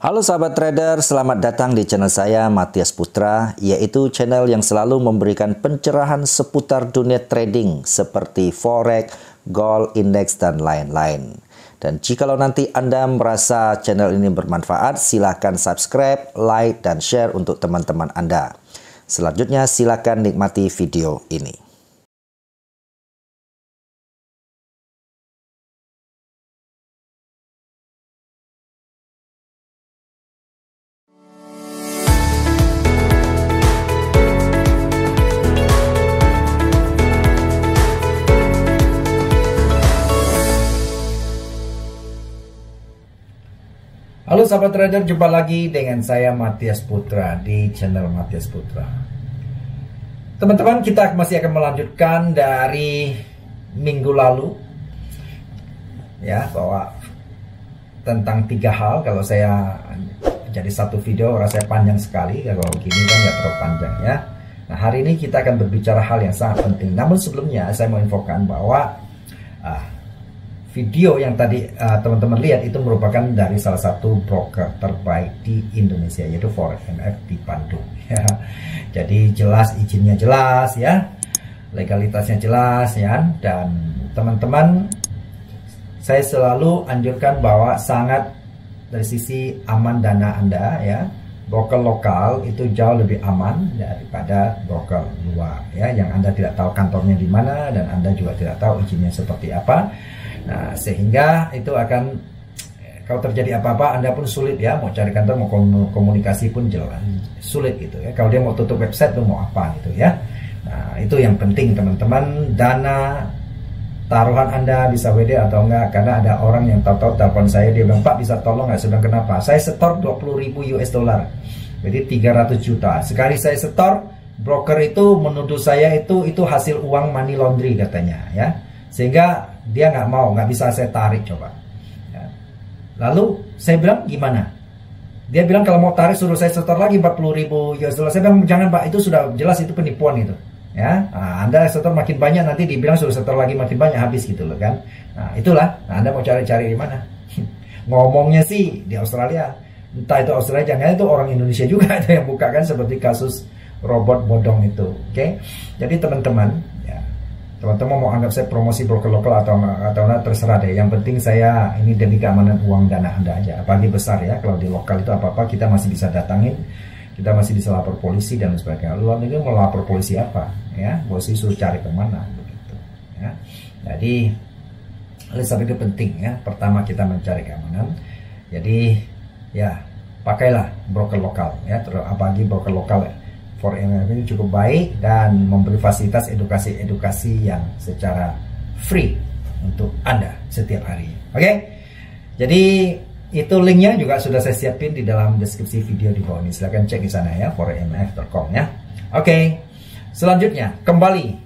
Halo sahabat trader, selamat datang di channel saya Matias Putra, yaitu channel yang selalu memberikan pencerahan seputar dunia trading seperti forex, gold, indeks, dan lain-lain. Dan jikalau nanti Anda merasa channel ini bermanfaat, silakan subscribe, like, dan share untuk teman-teman Anda. Selanjutnya silakan nikmati video ini. Halo sahabat trader, jumpa lagi dengan saya Matias Putra di channel Matias Putra. Teman-teman, kita masih akan melanjutkan dari minggu lalu ya, bahwa tentang 3 hal. Kalau saya jadi satu video rasanya panjang sekali, kalau gini kan nggak terlalu panjang ya. Nah, hari ini kita akan berbicara hal yang sangat penting. Namun sebelumnya saya mau infokan bahwa video yang tadi teman-teman lihat itu merupakan dari salah satu broker terbaik di Indonesia, yaitu Forex MF di Bandung ya. Jadi jelas, izinnya jelas ya, legalitasnya jelas ya. Dan teman-teman, saya selalu anjurkan bahwa sangat dari sisi aman dana Anda ya, broker lokal itu jauh lebih aman daripada broker luar ya, yang Anda tidak tahu kantornya di mana dan Anda juga tidak tahu izinnya seperti apa. Nah, sehingga itu akan, kalau terjadi apa-apa Anda pun sulit ya, mau cari kantor, mau komunikasi pun jelas sulit gitu ya. Kalau dia mau tutup website tuh mau apa gitu ya. Nah, itu yang penting teman-teman, dana taruhan Anda bisa WD atau enggak, karena ada orang yang tahu-tahu telepon saya, dia bilang, "Pak, bisa tolong nggak?" Sedang kenapa? Saya setor 20.000 US dollar, jadi 300 juta. Sekali saya setor, broker itu menuduh saya itu hasil uang money laundry katanya ya, sehingga dia nggak bisa saya tarik coba ya. Lalu saya bilang gimana, dia bilang kalau mau tarik suruh saya setor lagi 40.000 US dollar. Saya bilang jangan Pak, itu sudah jelas itu penipuan itu ya. Nah, Anda setor makin banyak, nanti dibilang suruh setor lagi makin banyak, habis gitu loh kan. Nah itulah, Anda mau cari-cari di mana? Ngomongnya sih di Australia, entah itu Australia, jangan itu orang Indonesia juga ada yang buka kan, seperti kasus robot bodong itu. Oke, jadi teman-teman ya, teman-teman mau anggap saya promosi broker lokal atau enggak terserah deh. Yang penting saya ini demi keamanan uang dana Anda aja. Apalagi besar ya, kalau di lokal itu apa-apa kita masih bisa datangin, kita masih bisa lapor polisi dan sebagainya. Luar negeri mau lapor polisi apa ya, polisi suruh cari kemana begitu ya. Jadi oleh sebab itu penting ya, pertama kita mencari keamanan. Jadi ya, pakailah broker lokal ya, apalagi broker lokal ya. Forex MF ini cukup baik dan memberi fasilitas edukasi yang secara free untuk Anda setiap hari. Oke, jadi itu linknya juga sudah saya siapin di dalam deskripsi video di bawah ini. Silahkan cek di sana ya, forexmf.com ya. Oke, selanjutnya kembali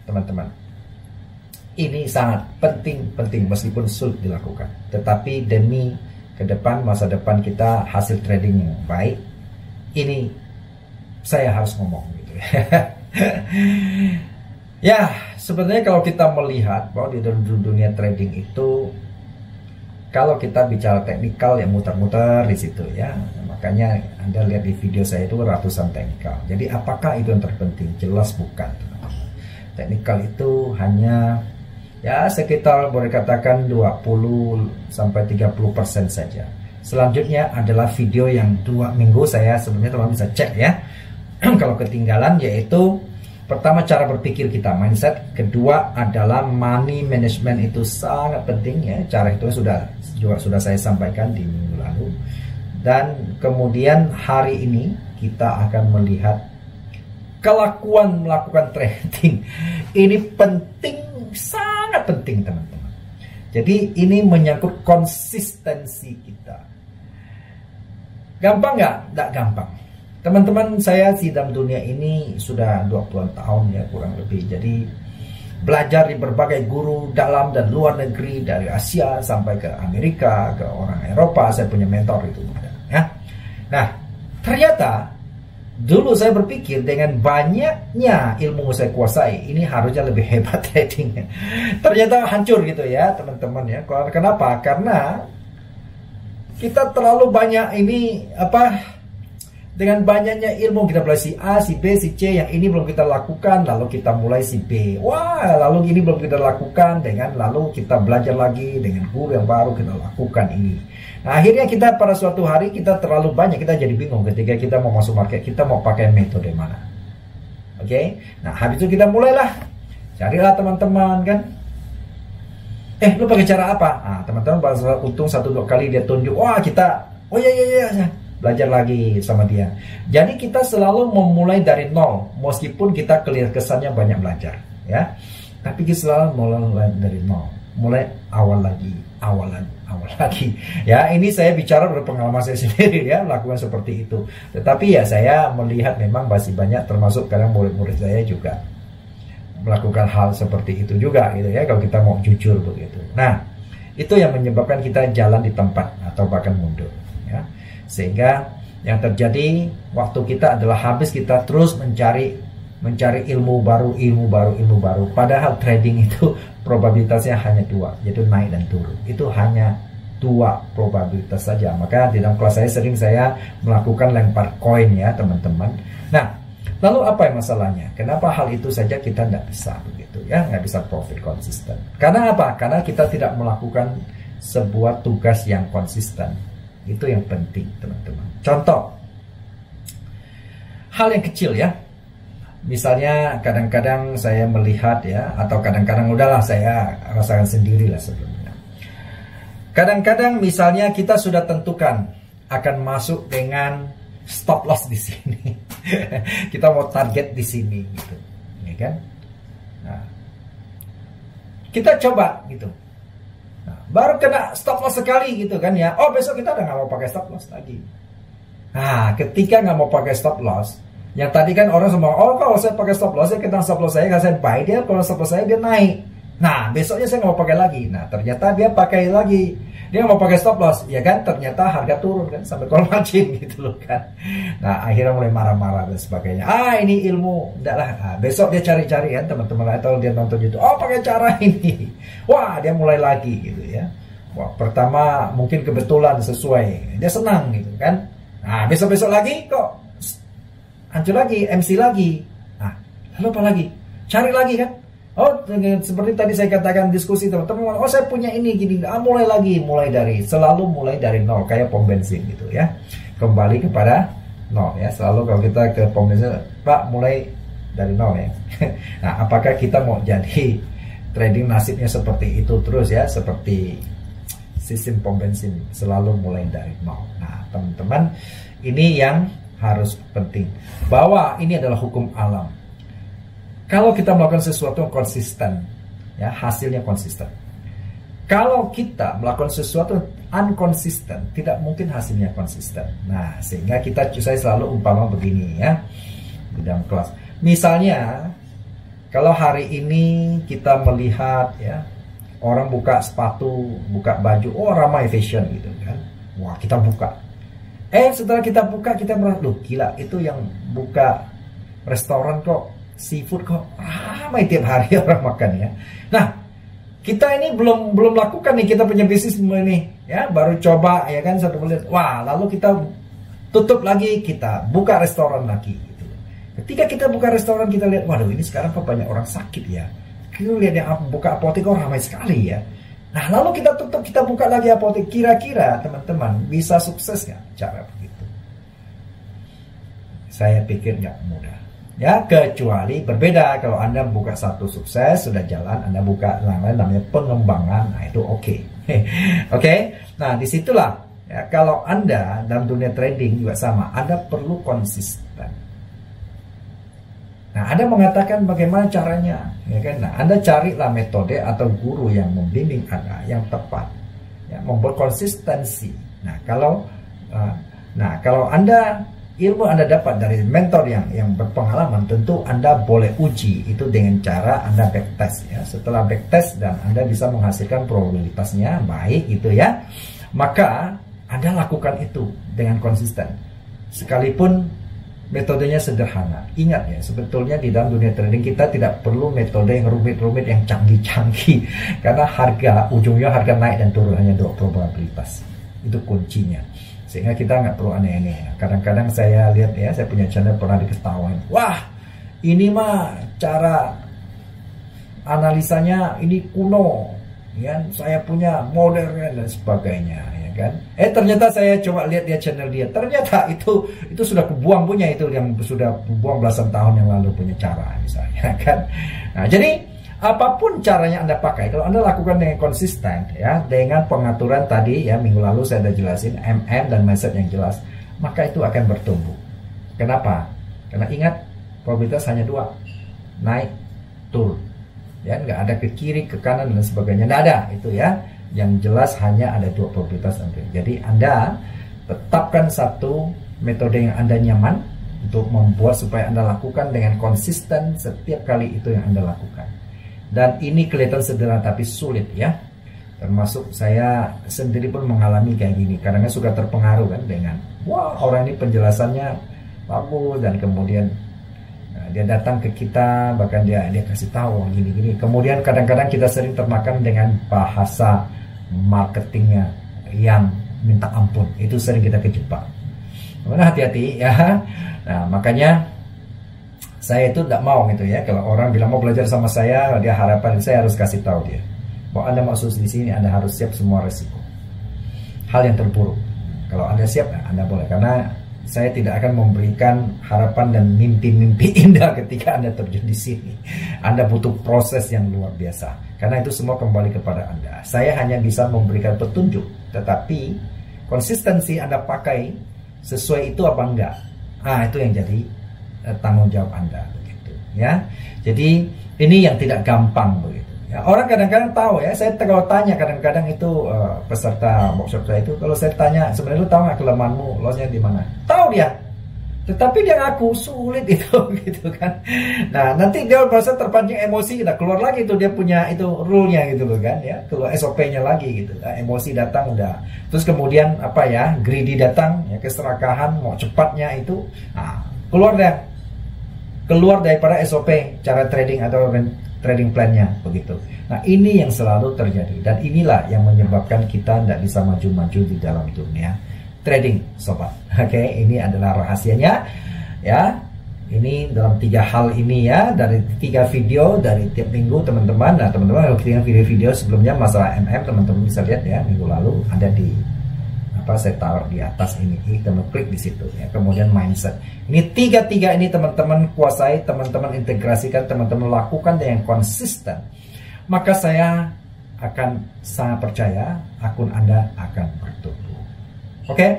teman-teman. Ini sangat penting meskipun sulit dilakukan, tetapi demi ke depan, masa depan kita, hasil trading yang baik, ini saya harus ngomong gitu ya. Sebenarnya kalau kita melihat bahwa di dunia trading itu, kalau kita bicara teknikal ya muter-muter di situ ya. Makanya Anda lihat di video saya itu ratusan teknikal. Jadi apakah itu yang terpenting? Jelas bukan. Teknikal itu hanya ya sekitar boleh katakan 20-30% saja. Selanjutnya adalah video yang 2 minggu saya sebenarnya teman-teman bisa cek ya. Kalau ketinggalan, yaitu pertama cara berpikir kita, mindset. Kedua adalah money management, itu sangat penting ya. Cara itu sudah saya sampaikan di minggu lalu. Dan kemudian hari ini kita akan melihat kelakuan melakukan trading. Ini penting, sangat penting teman-teman. Jadi ini menyangkut konsistensi kita. Gampang nggak? Nggak gampang. Teman-teman, saya di dalam dunia ini sudah 20-an tahun ya kurang lebih. Jadi belajar di berbagai guru dalam dan luar negeri, dari Asia sampai ke Amerika, ke orang Eropa. Saya punya mentor itu ya. Nah, ternyata dulu saya berpikir dengan banyaknya ilmu saya kuasai, ini harusnya lebih hebat tradingnya. Ternyata hancur gitu ya teman-teman ya. Kenapa? Karena kita terlalu banyak ini dengan banyaknya ilmu kita mulai si A, si B, si C, yang ini belum kita lakukan, lalu kita mulai si B. Wah, lalu ini belum kita lakukan, lalu kita belajar lagi dengan guru yang baru kita lakukan ini. Nah, akhirnya kita pada suatu hari kita terlalu banyak, kita jadi bingung ketika kita mau masuk market, kita mau pakai metode mana. Oke? Nah, habis itu kita mulailah. Carilah teman-teman kan. Lu pakai cara apa? Nah, teman-teman pas untung 1-2 kali dia tunjuk, wah kita, oh iya. Belajar lagi sama dia. Jadi kita selalu memulai dari nol, meskipun kita kesannya banyak belajar, ya. Tapi kita selalu mulai dari nol, mulai awal lagi. Ya, ini saya bicara dari pengalaman saya sendiri ya, lakukan seperti itu. Tetapi ya saya melihat memang masih banyak, termasuk kadang murid-murid saya juga melakukan hal seperti itu juga, gitu ya. Kalau kita mau jujur begitu. Nah, itu yang menyebabkan kita jalan di tempat atau bahkan mundur, ya. Sehingga yang terjadi waktu kita adalah habis kita terus mencari ilmu baru. Padahal trading itu probabilitasnya hanya 2, yaitu naik dan turun. Itu hanya 2 probabilitas saja. Maka di dalam kelas saya sering melakukan lempar koin ya teman-teman. Nah, lalu apa yang masalahnya? Kenapa hal itu saja kita tidak bisa begitu ya, nggak bisa profit konsisten? Karena apa? Karena kita tidak melakukan sebuah tugas yang konsisten. Itu yang penting teman-teman. Contoh, hal yang kecil ya. Misalnya kadang-kadang saya melihat ya, atau kadang-kadang udahlah saya rasakan sendirilah sebelumnya. Kadang-kadang misalnya kita sudah tentukan akan masuk dengan stop loss di sini. Kita mau target di sini gitu. Ya kan? Nah, kita coba gitu. Baru kena stop loss sekali gitu kan ya. Oh, besok kita udah nggak mau pakai stop loss lagi. Nah, ketika nggak mau pakai stop loss, yang tadi kan orang semua, oh kalau saya pakai stop loss, saya kena stop loss saya, kalau saya buy dia, kalau stop loss saya dia naik. Nah, besoknya saya nggak mau pakai lagi. Nah, ternyata dia pakai lagi. Dia nggak mau pakai stop loss, ya kan? Ternyata harga turun kan, sampai call margin gitu loh kan. Nah, akhirnya mulai marah-marah dan sebagainya. Ini ilmu, enggak lah. Nah, besok dia cari-cari kan teman-teman, atau dia nonton YouTube. Oh, pakai cara ini. Wah, dia mulai lagi gitu ya. Wah, pertama mungkin kebetulan sesuai, dia senang gitu kan. Nah, besok-besok lagi kok hancur lagi, MC lagi. Nah, lalu apa lagi? Cari lagi kan. Oh, seperti tadi saya katakan diskusi teman-teman. Oh, saya punya ini gini. Mulai lagi, selalu mulai dari nol, kayak pom bensin gitu ya. Kembali kepada nol ya. Selalu kalau kita ke pom bensin, Pak, mulai dari nol ya. Nah, apakah kita mau jadi trading nasibnya seperti itu terus ya, seperti sistem pom bensin, selalu mulai dari nol. Nah, teman-teman, ini yang harus penting, bahwa ini adalah hukum alam. Kalau kita melakukan sesuatu yang konsisten, ya hasilnya konsisten. Kalau kita melakukan sesuatu unkonsisten, tidak mungkin hasilnya konsisten. Nah, sehingga saya selalu umpama begini ya di dalam kelas. Misalnya, kalau hari ini kita melihat ya orang buka sepatu, buka baju, oh ramai fashion gitu kan. Wah, kita buka. Setelah kita buka, kita merasa, loh gila, itu yang buka restoran kok, seafood kok ramai tiap hari orang makan ya. Nah, kita ini belum lakukan nih, kita punya bisnis ini ya, baru coba ya kan 1 bulan. Wah, lalu kita tutup lagi, kita buka restoran lagi gitu. Ketika kita buka restoran, kita lihat, waduh ini sekarang kok banyak orang sakit ya. Kita lihat yang buka apotek kok ramai sekali ya. Nah, lalu kita tutup, kita buka lagi apotek. Kira-kira teman-teman bisa sukses nggak cara begitu? Saya pikir nggak mudah. Ya, kecuali berbeda kalau Anda buka satu sukses, sudah jalan, Anda buka yang lain namanya pengembangan, nah itu oke. Oke? Nah, disitulah ya, kalau Anda dalam dunia trading juga sama, Anda perlu konsisten. Nah, Anda mengatakan bagaimana caranya, ya kan? Nah, Anda carilah metode atau guru yang membimbing Anda yang tepat, ya, membuat konsistensi. Nah, kalau Anda ilmu Anda dapat dari mentor yang berpengalaman, tentu Anda boleh uji itu dengan cara Anda backtest ya. Setelah backtest dan Anda bisa menghasilkan probabilitasnya baik gitu ya, maka Anda lakukan itu dengan konsisten. Sekalipun metodenya sederhana. Ingat ya, sebetulnya di dalam dunia trading kita tidak perlu metode yang rumit-rumit, yang canggih-canggih, karena ujungnya harga naik dan turun hanya 2 probabilitas. Itu kuncinya. Sehingga kita nggak perlu aneh-aneh. Kadang-kadang saya lihat ya, saya punya channel pernah diketawain. Wah, ini mah cara analisanya ini kuno, ya. Saya punya modern dan sebagainya, ya kan. Ternyata saya coba lihat dia channel dia. Ternyata itu sudah kebuang punya, itu yang sudah kebuang belasan tahun yang lalu punya cara misalnya, kan. Nah, jadi apapun caranya Anda pakai, kalau Anda lakukan dengan konsisten, ya, dengan pengaturan tadi, ya, minggu lalu saya sudah jelasin dan mindset yang jelas, maka itu akan bertumbuh. Kenapa? Karena ingat, probabilitas hanya 2, naik, turun. Ya, nggak ada ke kiri, ke kanan dan sebagainya, nggak ada itu, ya. Yang jelas hanya ada 2 probabilitas. Jadi Anda tetapkan satu metode yang Anda nyaman untuk membuat supaya Anda lakukan dengan konsisten setiap kali itu yang Anda lakukan. Dan ini kelihatan sederhana tapi sulit, ya. Termasuk saya sendiri pun mengalami kayak gini. Kadang-kadang suka terpengaruh kan dengan, wah, orang ini penjelasannya bagus, dan kemudian dia datang ke kita, bahkan dia kasih tahu gini-gini. Kemudian kadang-kadang kita sering termakan dengan bahasa marketingnya yang minta ampun. Itu sering kita kejebak. Nah, hati-hati, ya. Nah, makanya saya itu tidak mau gitu, ya. Kalau orang bilang mau belajar sama saya, dia harapan saya harus kasih tahu dia bahwa Anda masuk di sini, Anda harus siap semua resiko. Hal yang terburuk. Kalau Anda siap, Anda boleh. Karena saya tidak akan memberikan harapan dan mimpi-mimpi indah ketika Anda terjun di sini. Anda butuh proses yang luar biasa. Karena itu semua kembali kepada Anda. Saya hanya bisa memberikan petunjuk, tetapi konsistensi Anda pakai sesuai itu apa enggak? Itu yang jadi tanggung jawab Anda, begitu, ya. Jadi ini yang tidak gampang, begitu. Ya, orang kadang-kadang tahu, ya. Saya kalau tanya kadang-kadang itu peserta workshop saya itu, kalau saya tanya, sebenarnya lu tahu nggak kelemahanmu, lossnya di mana? Tahu dia, tetapi dia ngaku sulit itu, gitu kan. Nah, nanti dia merasa terpancing emosi, udah keluar lagi itu dia punya itu rule-nya gitu loh kan, ya, keluar SOP-nya lagi gitu. Nah, emosi datang udah, terus kemudian apa ya, greedy datang, ya, keserakahan, mau cepatnya itu, keluar daripada SOP cara trading atau trading plan-nya, begitu. Nah, ini yang selalu terjadi, dan inilah yang menyebabkan kita tidak bisa maju-maju di dalam dunia trading, sobat. Oke, ini adalah rahasianya, ya. Ini dalam 3 hal ini, ya, dari 3 video dari tiap minggu, teman-teman. Nah, teman-teman kalau kita video-video sebelumnya masalah teman-teman bisa lihat, ya, minggu lalu ada di saya taruh di atas ini, teman klik di situ, ya. Kemudian mindset. Ini tiga ini teman-teman kuasai, teman-teman integrasikan, teman-teman lakukan dengan konsisten. Maka saya akan sangat percaya akun Anda akan bertumbuh. Oke?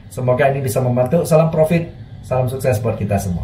Semoga ini bisa membantu. Salam profit, salam sukses buat kita semua.